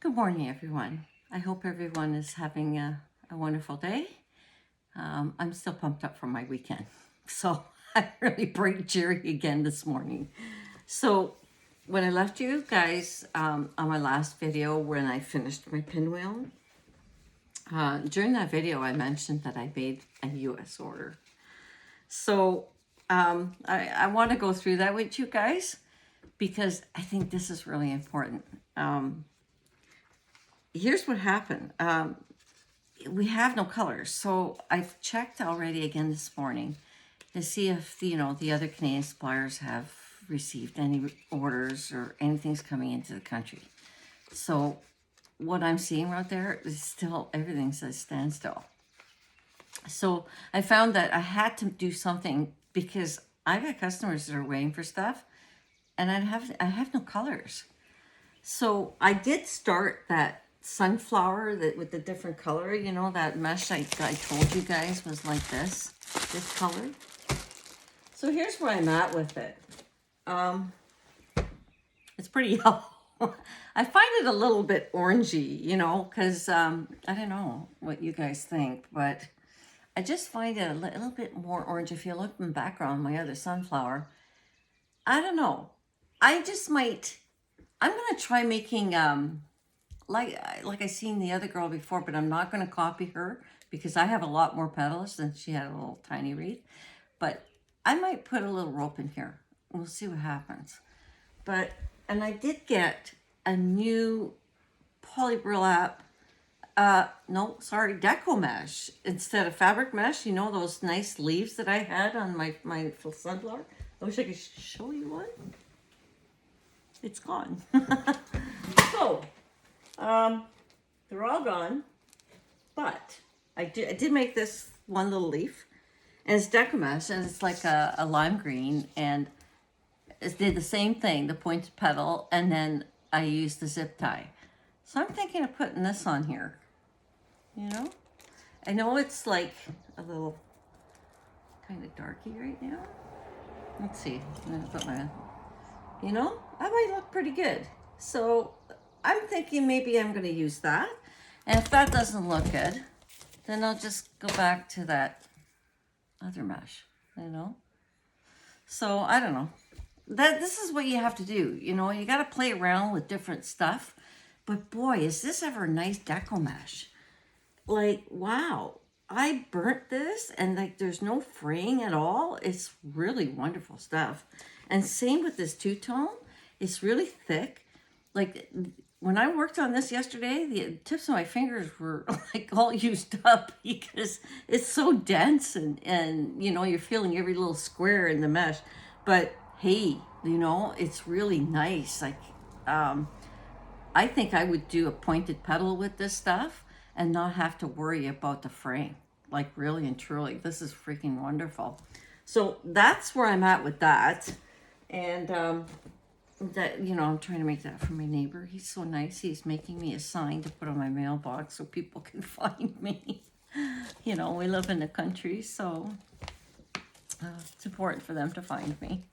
Good morning, everyone. I hope everyone is having a wonderful day. I'm still pumped up from my weekend, so I'm really bright cheery again this morning. So when I left you guys on my last video when I finished my pinwheel, during that video I mentioned that I made a US order. So I want to go through that with you guys because I think this is really important. Here's what happened. We have no colors, so I've checked already again this morning to see if the other Canadian suppliers have received any orders or anything's coming into the country. So what I'm seeing out there is still everything says standstill. So I found that I had to do something because I got customers that are waiting for stuff, and I have no colors. So I did start that sunflower that with the different color, that mesh I told you guys was like this color. So here's where I'm at with it. It's pretty yellow. I find it a little bit orangey, because I don't know what you guys think, but I just find it a little bit more orange. If you look in the background, my other sunflower, I don't know. I'm gonna try making like I seen the other girl before, but I'm not gonna copy her because I have a lot more petals than she had a little tiny wreath. But I might put a little rope in here. We'll see what happens. And I did get a new polyburlap, deco mesh instead of fabric mesh. Those nice leaves that I had on my sunflower. I wish I could show you one. It's gone. So, they're all gone, but I did make this one little leaf, and it's deco mesh, and it's like a lime green, and it did the same thing, the pointed petal, and then I used the zip tie. So I'm thinking of putting this on here, I know it's like a little kind of darky right now. Let's see, I'm gonna put my, that might look pretty good. So I'm thinking maybe I'm going to use that. And if that doesn't look good, then I'll just go back to that other mesh, So I don't know. This is what you have to do. You got to play around with different stuff. But boy, is this ever a nice deco mesh. Like, wow. I burnt this and there's no fraying at all. It's really wonderful stuff. And same with this two-tone. It's really thick. Like when I worked on this yesterday, the tips of my fingers were like all used up because it's so dense and you're feeling every little square in the mesh. But hey, it's really nice. Like I think I would do a pointed petal with this stuff and not have to worry about the frame. Like really and truly, this is freaking wonderful. So that's where I'm at with that. And that, I'm trying to make that for my neighbor. He's so nice. He's making me a sign to put on my mailbox so people can find me. We live in the country, so it's important for them to find me.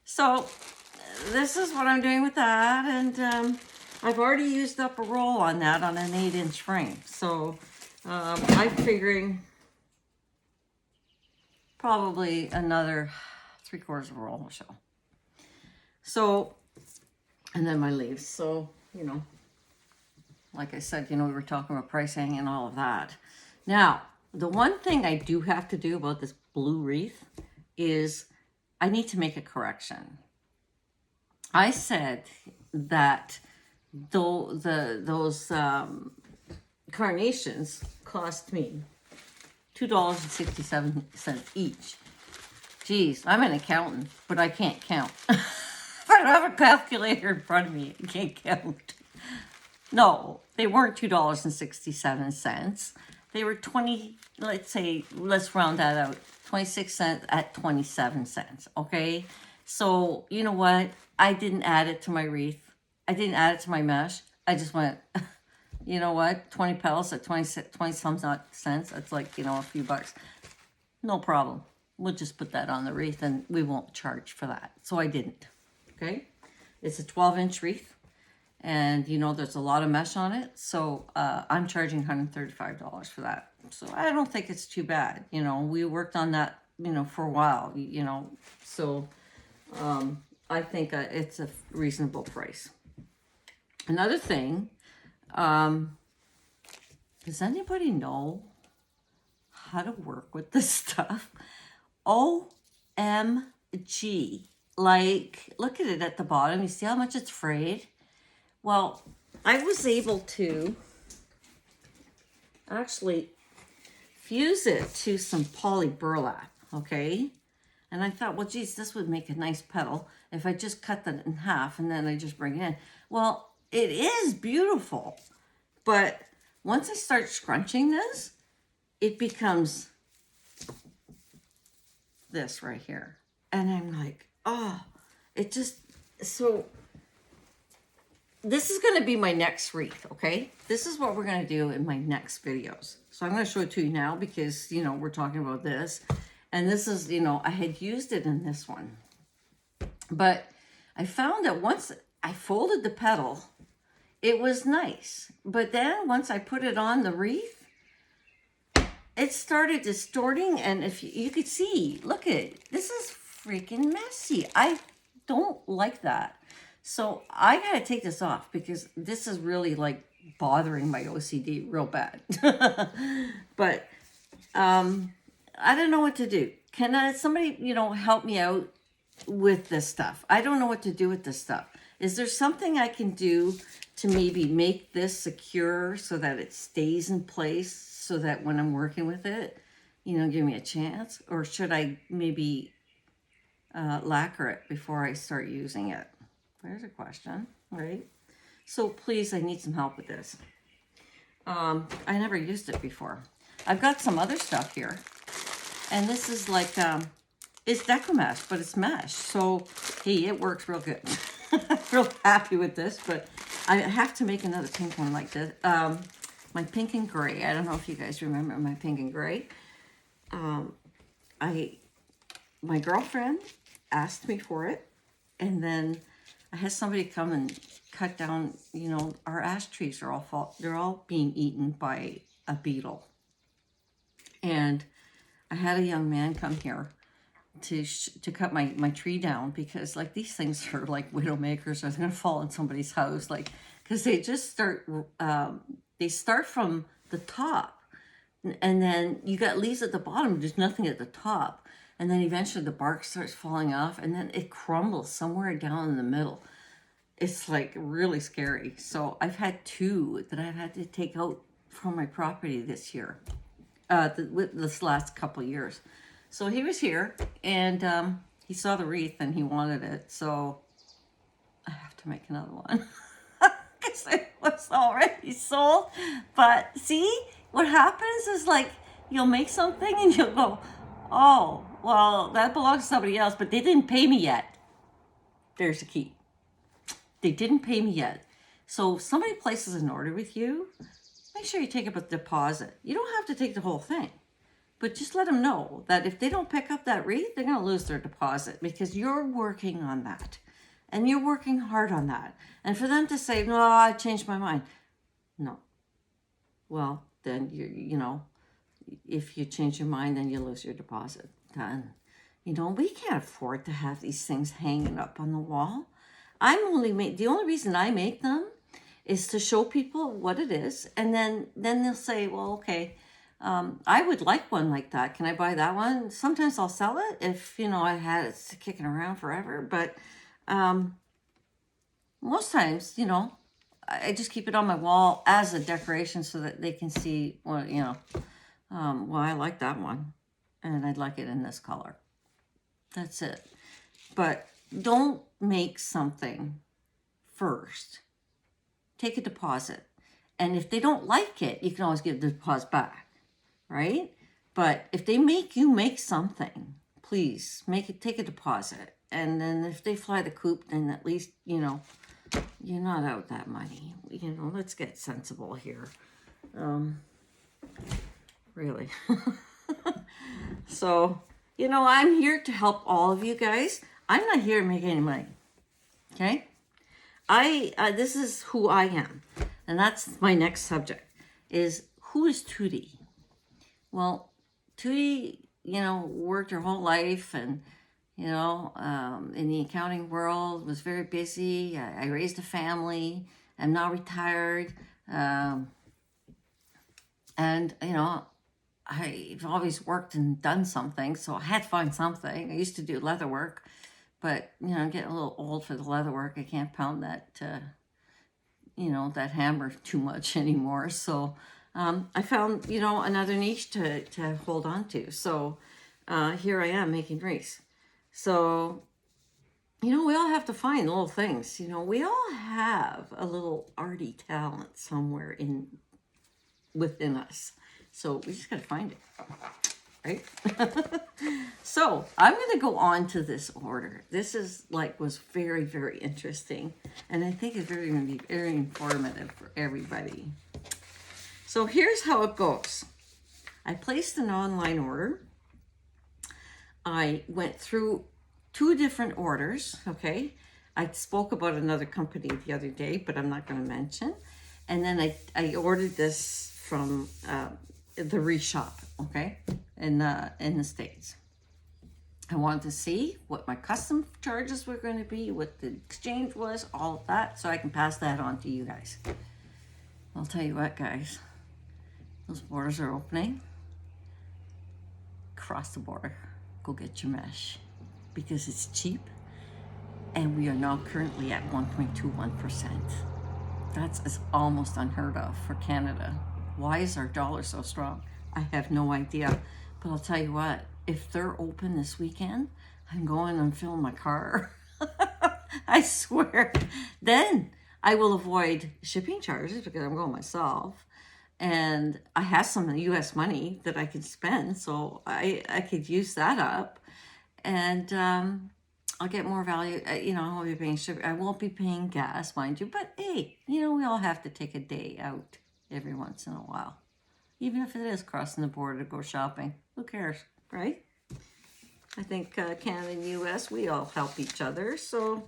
So this is what I'm doing with that. And I've already used up a roll on that on an 8-inch frame. So I'm figuring probably another 3/4 of a roll or so. So, and then my leaves. So, like I said, we were talking about pricing and all of that. Now, the one thing I do have to do about this blue wreath is I need to make a correction. I said that those carnations cost me $2.67 each. Geez, I'm an accountant, but I can't count. I don't have a calculator in front of me. I can't count. No, they weren't $2.67. They were let's round that out. 26 cents at 27 cents. Okay. So you know what? I didn't add it to my wreath. I didn't add it to my mesh. I just went, 20 petals at 20 some cents. That's like, a few bucks. No problem. We'll just put that on the wreath and we won't charge for that. So I didn't. Okay. It's a 12-inch wreath. And you know, there's a lot of mesh on it. So I'm charging $135 for that. So I don't think it's too bad. You know, we worked on that, you know, for a while, you know, so I think it's a reasonable price. Another thing, does anybody know how to work with this stuff? OMG. Like, look at it at the bottom. You see how much it's frayed? Well, I was able to actually fuse it to some poly burlap, okay? And I thought, well, geez, this would make a nice pedal if I just cut that in half and then I just bring it in. Well, it is beautiful, but once I start scrunching this, it becomes this right here. And I'm like, oh, it just, so this is going to be my next wreath, okay? This is what we're going to do in my next videos. So I'm going to show it to you now because, you know, we're talking about this. And this is, you know, I had used it in this one. But I found that once I folded the petal, it was nice. But then once I put it on the wreath, it started distorting. And if you could see, look at it. This is freaking messy. I don't like that. So I got to take this off because this is really like bothering my OCD real bad. But I don't know what to do. Can somebody, you know, help me out with this stuff? I don't know what to do with this stuff. Is there something I can do to maybe make this secure so that it stays in place so that when I'm working with it, you know, give me a chance? Or should I maybe lacquer it before I start using it? There's a question, right? So please, I need some help with this. I never used it before. I've got some other stuff here. And this is like, it's deco mesh, but it's mesh. So, hey, it works real good. I'm real happy with this, but I have to make another pink one like this. My pink and gray. I don't know if you guys remember my pink and gray. My girlfriend asked me for it. And then I had somebody come and cut down, you know, our ash trees are they're all being eaten by a beetle. And I had a young man come here to cut my tree down because like these things are like Widowmakers, or they're gonna fall in somebody's house, like because they just start they start from the top, and then you got leaves at the bottom, there's nothing at the top, and then eventually the bark starts falling off, and then it crumbles somewhere down in the middle. It's like really scary. So I've had 2 that I've had to take out from my property this year. This last couple of years. So he was here and he saw the wreath and he wanted it. So I have to make another one because it was already sold. But see, what happens is like you'll make something and you'll go, oh, well, that belongs to somebody else, but they didn't pay me yet. There's the key. They didn't pay me yet. So if somebody places an order with you, make sure you take up a deposit. You don't have to take the whole thing, but just let them know that if they don't pick up that wreath, they're going to lose their deposit because you're working on that and you're working hard on that. And for them to say, no, I changed my mind. No. Well, then you know, if you change your mind, then you lose your deposit. Then, you know, we can't afford to have these things hanging up on the wall. The only reason I make them is to show people what it is. And then they'll say, well, okay, I would like one like that. Can I buy that one? Sometimes I'll sell it if, you know, I had it kicking around forever. But most times, you know, I just keep it on my wall as a decoration so that they can see, well, you know, well, I like that one. And I'd like it in this color. That's it. But don't make something first. Take a deposit. And if they don't like it, you can always give the deposit back, right? But if they make you make something, please take a deposit. And then if they fly the coop, then at least, you know, you're not out that money. You know, let's get sensible here. Really. So, you know, I'm here to help all of you guys. I'm not here to make any money. Okay? this is who I am. And that's my next subject is, who is Tudee? Well, Tudee, worked her whole life and, in the accounting world, was very busy. I raised a family. I'm now retired. And, I've always worked and done something, so I had to find something. I used to do leather work, but, I'm getting a little old for the leather work. I can't pound that, that hammer too much anymore. So I found, another niche to hold on to. So here I am making wreaths. So, we all have to find little things. We all have a little arty talent somewhere within us. So we just got to find it, right? So I'm going to go on to this order. This was very, very interesting. And I think it's going to be very informative for everybody. So here's how it goes. I placed an online order. I went through 2 different orders, okay? I spoke about another company the other day, but I'm not going to mention. And then I ordered this from the Reshop, okay, in the States. I wanted to see what my custom charges were going to be, what the exchange was, all of that, so I can pass that on to you guys. I'll tell you what, guys, those borders are opening. Cross the border, go get your mesh, because it's cheap, and we are now currently at 1.21%. That's almost unheard of for Canada. Why is our dollar so strong? I have no idea. But I'll tell you what, if they're open this weekend, I'm going and filling my car. I swear. Then I will avoid shipping charges because I'm going myself. And I have some US money that I can spend, so I could use that up. And I'll get more value. I'll be paying shipping. I won't be paying gas, mind you. But hey, we all have to take a day out every once in a while. Even if it is crossing the border to go shopping. Who cares, right? I think Canada and US, we all help each other. So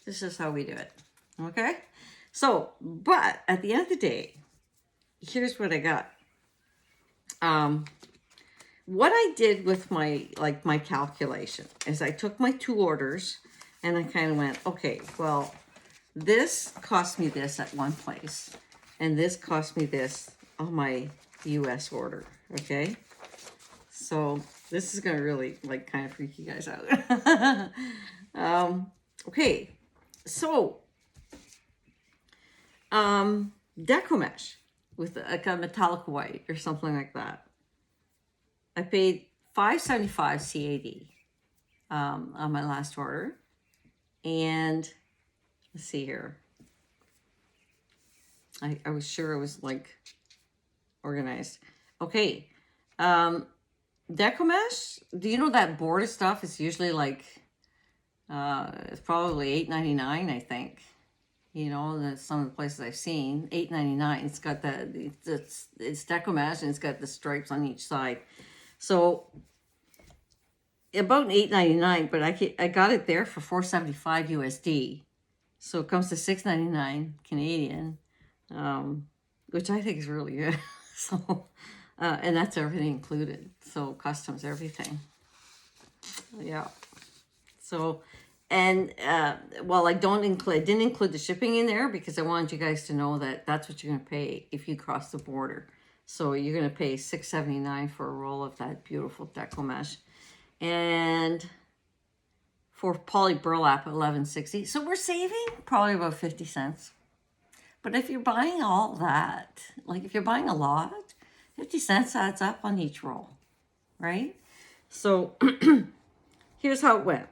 this is how we do it. Okay? So, but at the end of the day, here's what I got. What I did with my calculation is I took my 2 orders and I kind of went, okay, well, this cost me this at one place and this cost me this on my US order, okay? So this is going to really kind of freak you guys out. Okay, so deco mesh with a metallic white or something like that. I paid $5.75 CAD on my last order. And let's see here. I was sure it was organized. Okay. Deco mesh, do you know that board of stuff is usually it's probably $8.99, I think. That's some of the places I've seen. $8.99. It's got it's deco mesh and it's got the stripes on each side. So about $8.99, but I got it there for $4.75 USD. So it comes to $6.99 Canadian, which I think is really good. So, and that's everything included. So customs, everything. Yeah. So, and well, I didn't include the shipping in there because I wanted you guys to know that that's what you're going to pay if you cross the border. So you're going to pay $6.79 for a roll of that beautiful deco mesh. And for poly burlap, $11.60. So we're saving probably about 50 cents. But if you're buying all that, if you're buying a lot, 50 cents adds up on each roll, right? So here's how it went.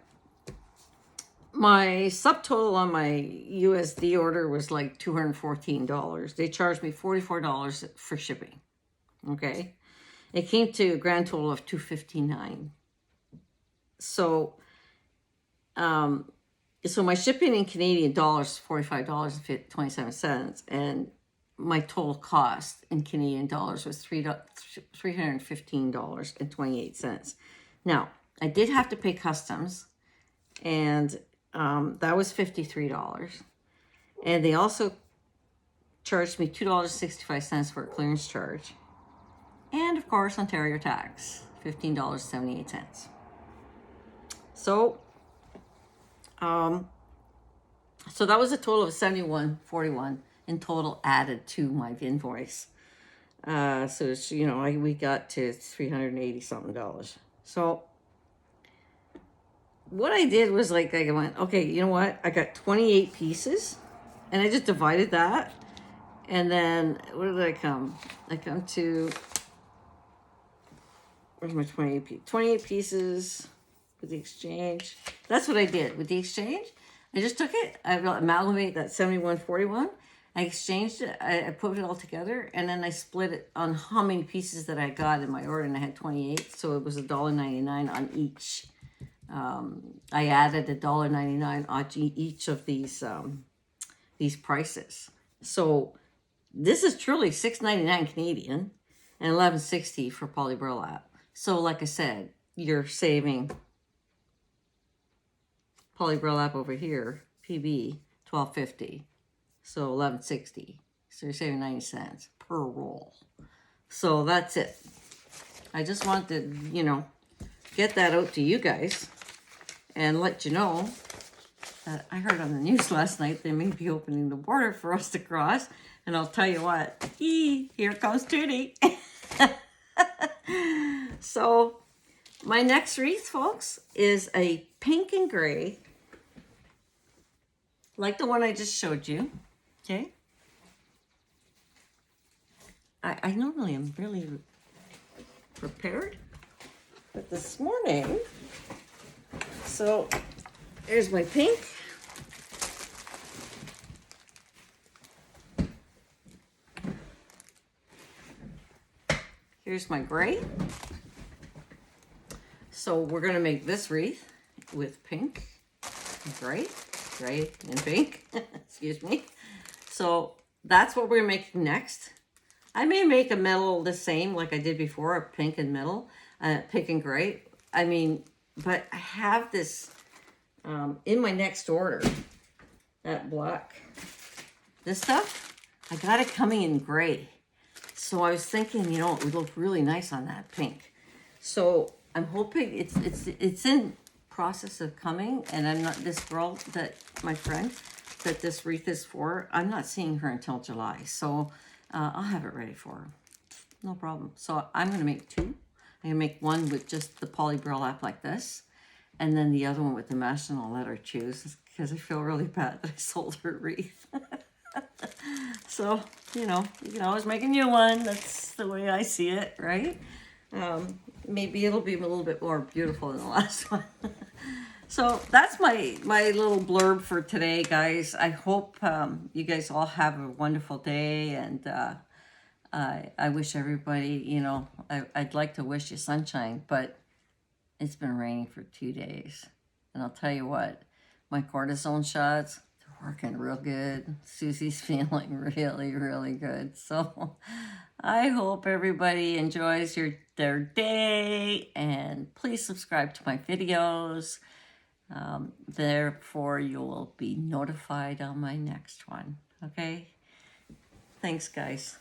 My subtotal on my USD order was $214. They charged me $44 for shipping. Okay. It came to a grand total of $259. So, so my shipping in Canadian dollars, $45.27, and my total cost in Canadian dollars was $315.28. Now, I did have to pay customs, and that was $53. And they also charged me $2.65 for a clearance charge. And of course, Ontario tax, $15.78. So, so that was a total of $71.41 in total added to my invoice. So it's, you know, we got to $380 something. So what I did was like, I went, okay, you know what? I got 28 pieces and I just divided that. And then what did I come? I come to, where's my 28 pieces with the exchange. That's what I did with the exchange. I just took it, I amalgamated that 71.41. I exchanged it, I put it all together, and then I split it on how many pieces that I got in my order, and I had 28, so it was $1.99 on each. I added $1.99 on each of these prices. So this is truly $6.99 Canadian and $11.60 for poly burlap. So like I said, you're saving poly burlap over here, PB, $12.50. So $11.60. So you're saving 90 cents per roll. So that's it. I just wanted to, you know, get that out to you guys and let you know that I heard on the news last night they may be opening the border for us to cross. And I'll tell you what, here comes Tudee. So my next wreath, folks, is a pink and gray, like the one I just showed you. Okay. I normally am really prepared, but this morning, so here's my pink. Here's my gray. So we're gonna make this wreath with pink, gray, and pink. Excuse me. So that's what we're making next. I may make a metal the same like I did before, a pink and metal, pink and gray. I mean, but I have this in my next order, that black. This stuff, I got it coming in gray. So I was thinking, you know, it would look really nice on that pink. So I'm hoping it's in process of coming, and I'm not, this girl that, my friend, that this wreath is for, I'm not seeing her until July. So I'll have it ready for her. No problem. So I'm going to make two. I'm going to make one with just the poly burlap like this, and then the other one with the mesh, and I'll let her choose because I feel really bad that I sold her wreath. So, you know, you can always make a new one. That's the way I see it, right? Maybe it'll be a little bit more beautiful than the last one. So that's my little blurb for today, guys. I hope you guys all have a wonderful day, and I wish everybody, you know, I'd like to wish you sunshine, but it's been raining for 2 days. And I'll tell you what, my cortisone shots, they're working real good. Susie's feeling really, really good. So I hope everybody enjoys their day, and please subscribe to my videos. Therefore, you will be notified on my next one. Okay? Thanks, guys.